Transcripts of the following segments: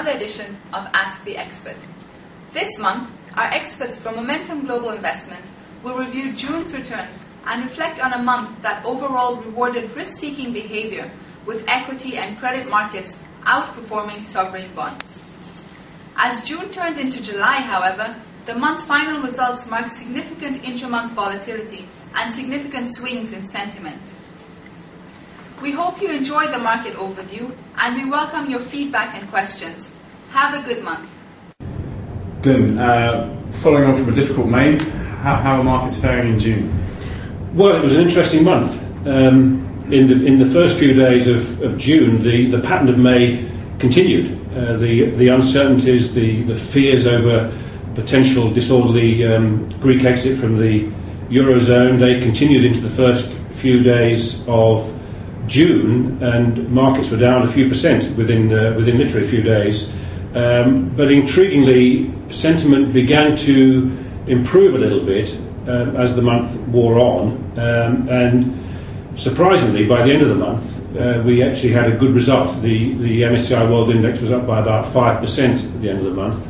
another edition of Ask the Expert. This month, our experts from Momentum Global Investment will review June's returns and reflect on a month that overall rewarded risk-seeking behavior, with equity and credit markets outperforming sovereign bonds. As June turned into July, however, the month's final results marked significant intra-month volatility and significant swings in sentiment. We hope you enjoy the market overview, and we welcome your feedback and questions. Have a good month. Glyn, following on from a difficult May, how are markets faring in June? Well, it was an interesting month. In the first few days of June, the pattern of May continued. The uncertainties, the fears over potential disorderly Greek exit from the Eurozone, they continued into the first few days of June, and markets were down a few percent within literally a few days. But intriguingly, sentiment began to improve a little bit as the month wore on, and surprisingly, by the end of the month, we actually had a good result. The MSCI World Index was up by about 5% at the end of the month,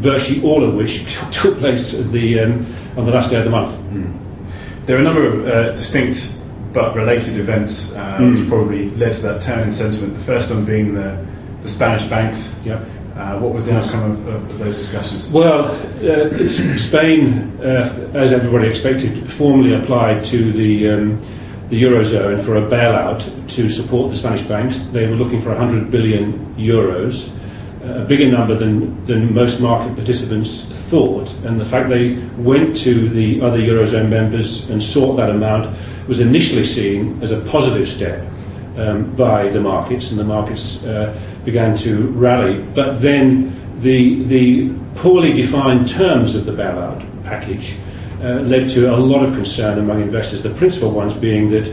virtually all of which took place on the last day of the month. There are a number of distinct but related events which probably led to that turn in sentiment. The first one being the Spanish banks. Yep. What was the outcome of those discussions? Well, Spain, as everybody expected, formally applied to the Eurozone for a bailout to support the Spanish banks. They were looking for 100 billion euros, a bigger number than most market participants thought, and the fact they went to the other Eurozone members and sought that amount was initially seen as a positive step by the markets, and the markets began to rally. But then the poorly defined terms of the bailout package led to a lot of concern among investors, the principal ones being that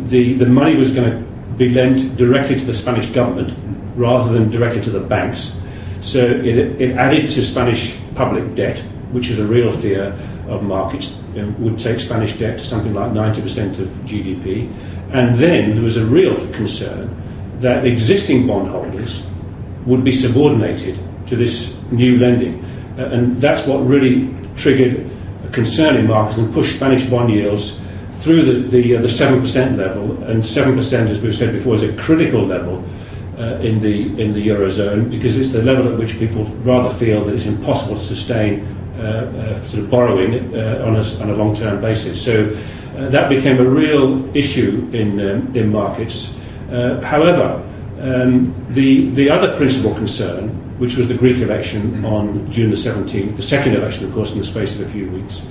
the money was going to be lent directly to the Spanish government rather than directly to the banks. So it added to Spanish public debt, which is a real fear of markets. It would take Spanish debt to something like 90% of GDP. And then there was a real concern that existing bondholders would be subordinated to this new lending. And that's what really triggered a concern in markets and pushed Spanish bond yields through the 7% level. And 7%, as we've said before, is a critical level in the Eurozone, because it's the level at which people rather feel that it's impossible to sustain sort of borrowing on a long-term basis. So that became a real issue in markets. However, the other principal concern, which was the Greek election on June the 17th, the second election, of course, in the space of a few weeks,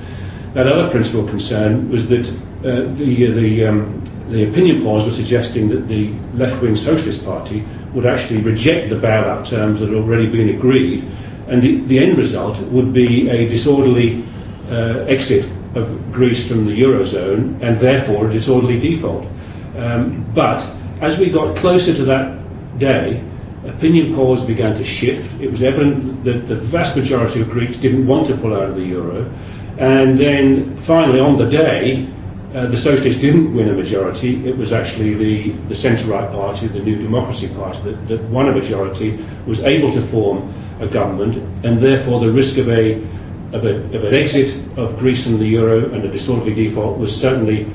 that other principal concern was that the opinion polls were suggesting that the left-wing Socialist Party would actually reject the bailout terms that had already been agreed, and the end result would be a disorderly exit of Greece from the Eurozone, and therefore a disorderly default. But as we got closer to that day, opinion polls began to shift. It was evident that the vast majority of Greeks didn't want to pull out of the euro, and then finally on the day, the Socialists didn't win a majority. It was actually the centre-right party, the New Democracy Party, that won a majority, was able to form a government, and therefore the risk of an exit of Greece from the euro and a disorderly default was certainly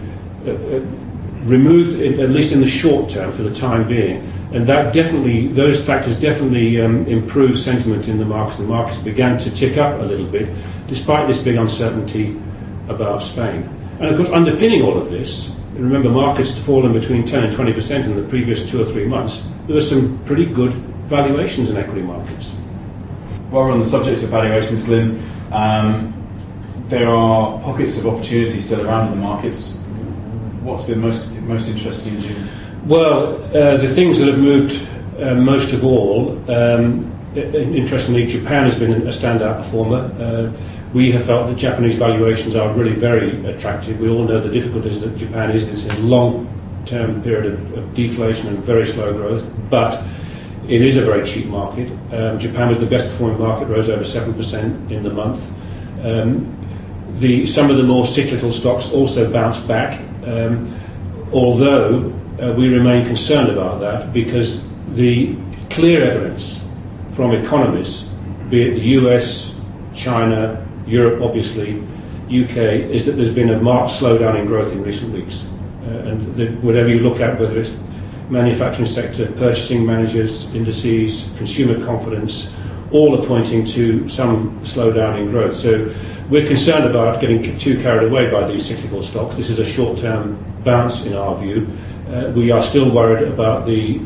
removed, at least in the short term, for the time being. And those factors definitely improved sentiment in the markets. The markets began to tick up a little bit, despite this big uncertainty about Spain. And of course, underpinning all of this, remember markets had fallen between 10 and 20% in the previous 2 or 3 months. There were some pretty good valuations in equity markets. While we're on the subject of valuations, Glyn, there are pockets of opportunity still around in the markets. What's been most interesting in June? Well, the things that have moved most of all, interestingly, Japan has been a standout performer. We have felt that Japanese valuations are really very attractive. We all know the difficulties that Japan is. It's a long-term period of deflation and very slow growth, but it is a very cheap market. Japan was the best performing market, rose over 7% in the month. Some of the more cyclical stocks also bounced back, although we remain concerned about that, because the clear evidence from economies, be it the US, China, Europe obviously, UK, is that there's been a marked slowdown in growth in recent weeks. Whatever you look at, whether it's manufacturing sector, purchasing managers, indices, consumer confidence, all are pointing to some slowdown in growth. So we're concerned about getting too carried away by these cyclical stocks. This is a short-term bounce in our view. We are still worried about the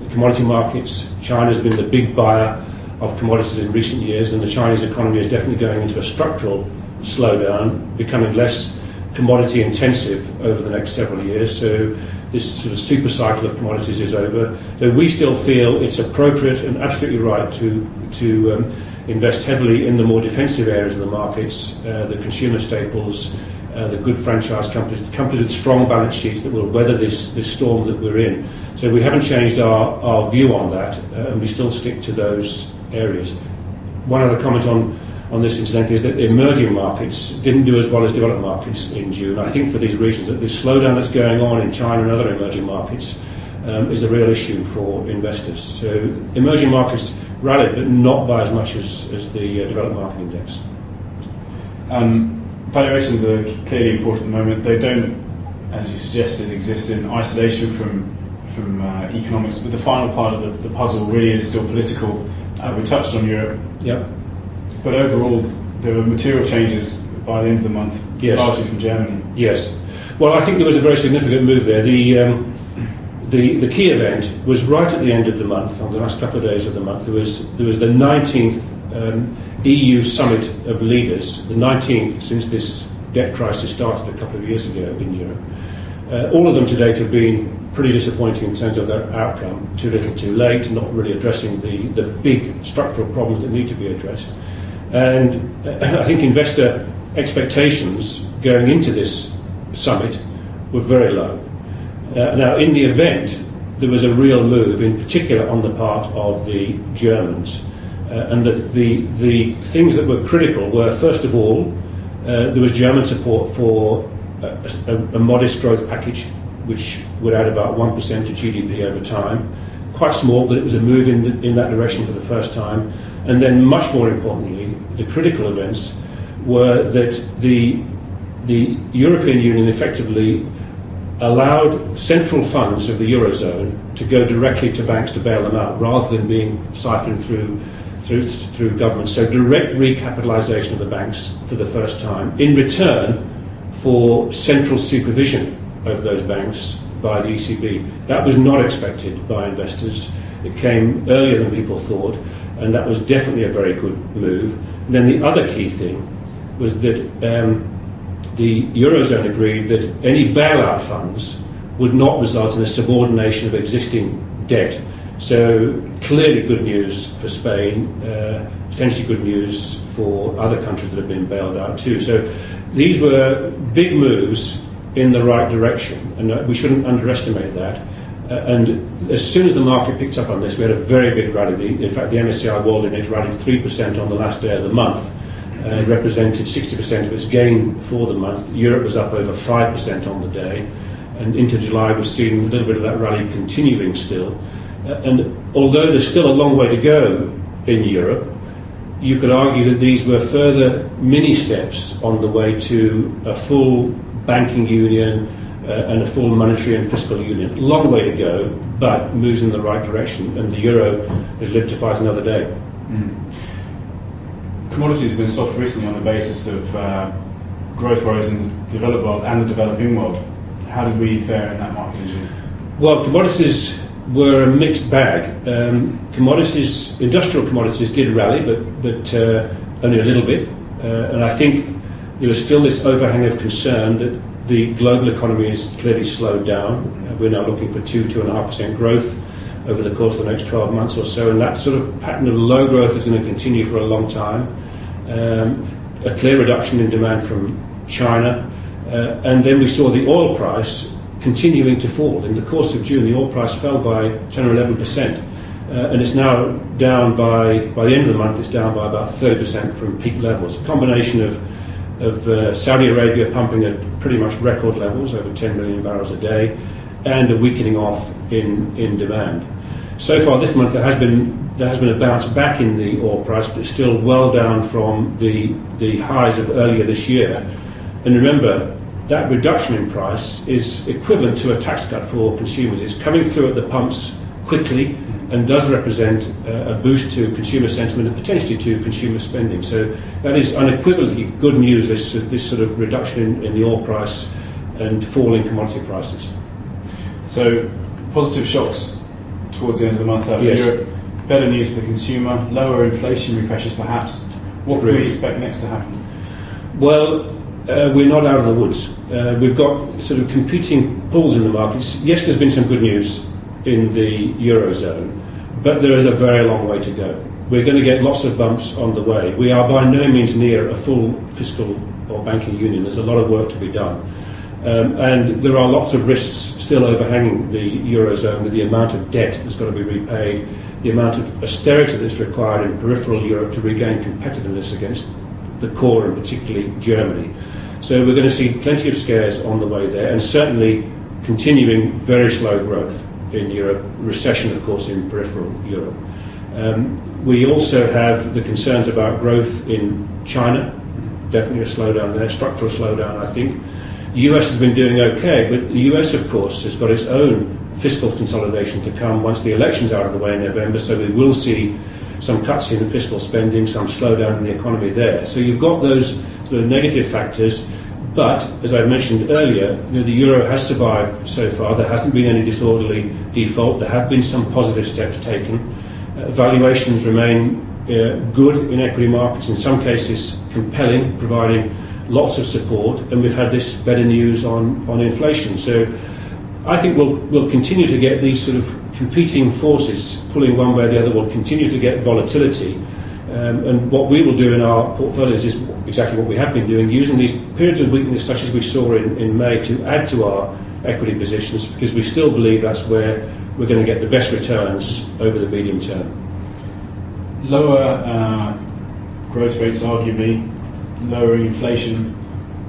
commodity markets. China's been the big buyer of commodities in recent years, and the Chinese economy is definitely going into a structural slowdown, becoming less commodity intensive over the next several years. So this sort of super cycle of commodities is over. So we still feel it's appropriate and absolutely right to invest heavily in the more defensive areas of the markets, the consumer staples, the good franchise companies, the companies with strong balance sheets that will weather this storm that we're in. So we haven't changed our view on that, and we still stick to those areas. One other comment on this, incidentally, is that emerging markets didn't do as well as developed markets in June. I think for these reasons, that this slowdown that's going on in China and other emerging markets is a real issue for investors. So emerging markets rallied, but not by as much as the developed market index. Valuations are clearly important at the moment. They don't, as you suggested, exist in isolation from economics, but the final part of the puzzle really is still political. We touched on Europe. Yep. But overall, there were material changes by the end of the month, yes, largely from Germany. Yes. Well, I think there was a very significant move there. The key event was right at the end of the month, on the last couple of days of the month. There was the 19th EU Summit of Leaders, the 19th since this debt crisis started a couple of years ago in Europe. All of them to date have been pretty disappointing in terms of their outcome. Too little, too late, not really addressing the big structural problems that need to be addressed. And I think investor expectations going into this summit were very low. Now, in the event, there was a real move, in particular on the part of the Germans. And the things that were critical were, first of all, there was German support for a modest growth package, which would add about 1% to GDP over time. Quite small, but it was a move in that direction for the first time. And then, much more importantly, the critical events were that the European Union effectively allowed central funds of the Eurozone to go directly to banks to bail them out, rather than being siphoned through government. So direct recapitalisation of the banks for the first time, in return for central supervision of those banks by the ECB. That was not expected by investors. It came earlier than people thought, and that was definitely a very good move. And then the other key thing was that the Eurozone agreed that any bailout funds would not result in a subordination of existing debt. So clearly good news for Spain, potentially good news for other countries that have been bailed out too. So these were big moves in the right direction, and we shouldn't underestimate that. And as soon as the market picked up on this, we had a very big rally. In fact, the MSCI World Index rallied 3% on the last day of the month. It represented 60% of its gain for the month. Europe was up over 5% on the day, and into July we've seen a little bit of that rally continuing still. And although there's still a long way to go in Europe, you could argue that these were further mini steps on the way to a full banking union and a full monetary and fiscal union. Long way to go, but moves in the right direction, and the euro has lived to fight another day. Commodities have been soft recently on the basis of growth worries in the developed world and the developing world. How did we fare in that market in June? Well, commodities were a mixed bag. Industrial commodities did rally, but only a little bit. And I think there was still this overhang of concern that the global economy has clearly slowed down. We're now looking for 2.5% growth over the course of the next 12 months or so, and that sort of pattern of low growth is going to continue for a long time. A clear reduction in demand from China, and then we saw the oil price continuing to fall. In the course of June, the oil price fell by 10 or 11%, and it's now down by the end of the month, it's down by about 30% from peak levels. A combination of Saudi Arabia pumping at pretty much record levels, over 10 million barrels a day, and a weakening off in demand. So far this month there has been a bounce back in the oil price, but it's still well down from the highs of earlier this year. And remember, that reduction in price is equivalent to a tax cut for consumers. It's coming through at the pumps quickly and does represent a boost to consumer sentiment and potentially to consumer spending. So that is unequivocally good news, this sort of reduction in the oil price and fall in commodity prices. So positive shocks towards the end of the month out of Europe, better news for the consumer, lower inflationary pressures perhaps. What can we expect next to happen? Well, we're not out of the woods. We've got sort of competing pulls in the markets. Yes, there's been some good news in the Eurozone, but there is a very long way to go. We're going to get lots of bumps on the way. We are by no means near a full fiscal or banking union. There's a lot of work to be done. And there are lots of risks still overhanging the Eurozone with the amount of debt that's got to be repaid, the amount of austerity that's required in peripheral Europe to regain competitiveness against the core, and particularly Germany. So we're going to see plenty of scares on the way there, and certainly continuing very slow growth in Europe, recession of course in peripheral Europe. We also have the concerns about growth in China, definitely a slowdown there, structural slowdown I think. The US has been doing okay, but the US of course has got its own fiscal consolidation to come once the election's out of the way in November, so we will see some cuts in fiscal spending, some slowdown in the economy there. So you've got those sort of negative factors, but as I mentioned earlier, the euro has survived so far. There hasn't been any disorderly default. There have been some positive steps taken. Valuations remain good in equity markets, in some cases compelling, providing lots of support, and we've had this better news on inflation. So I think we'll continue to get these sort of competing forces pulling one way or the other. We'll continue to get volatility, and what we will do in our portfolios is exactly what we have been doing, using these periods of weakness such as we saw in May to add to our equity positions, because we still believe that's where we're going to get the best returns over the medium term. Lower growth rates, arguably, lowering inflation,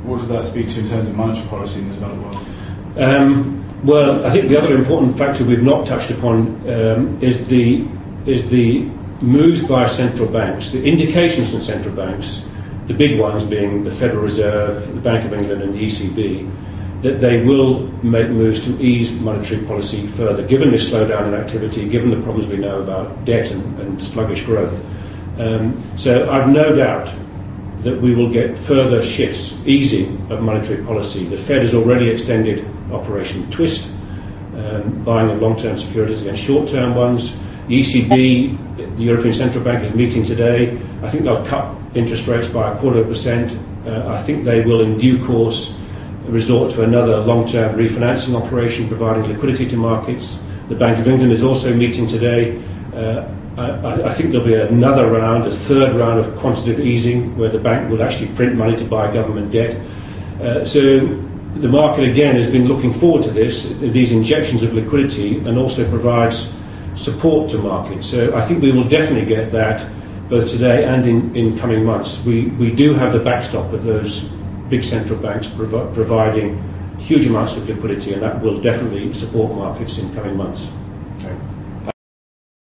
what does that speak to in terms of monetary policy in the developed world? Well, I think the other important factor we've not touched upon is the moves by central banks, the indications from central banks, the big ones being the Federal Reserve, the Bank of England and the ECB, that they will make moves to ease monetary policy further, given this slowdown in activity, given the problems we know about debt and sluggish growth. So I've no doubt that we will get further shifts, easing of monetary policy. The Fed has already extended Operation Twist, buying of long-term securities against short-term ones. The ECB, the European Central Bank, is meeting today. I think they'll cut interest rates by 0.25%. I think they will in due course resort to another long-term refinancing operation, providing liquidity to markets. The Bank of England is also meeting today. I think there'll be another round, a third round of quantitative easing, where the bank will actually print money to buy government debt. So the market again has been looking forward to these injections of liquidity, and also provides support to markets. So I think we will definitely get that both today and in coming months. We do have the backstop of those big central banks providing huge amounts of liquidity, and that will definitely support markets in coming months.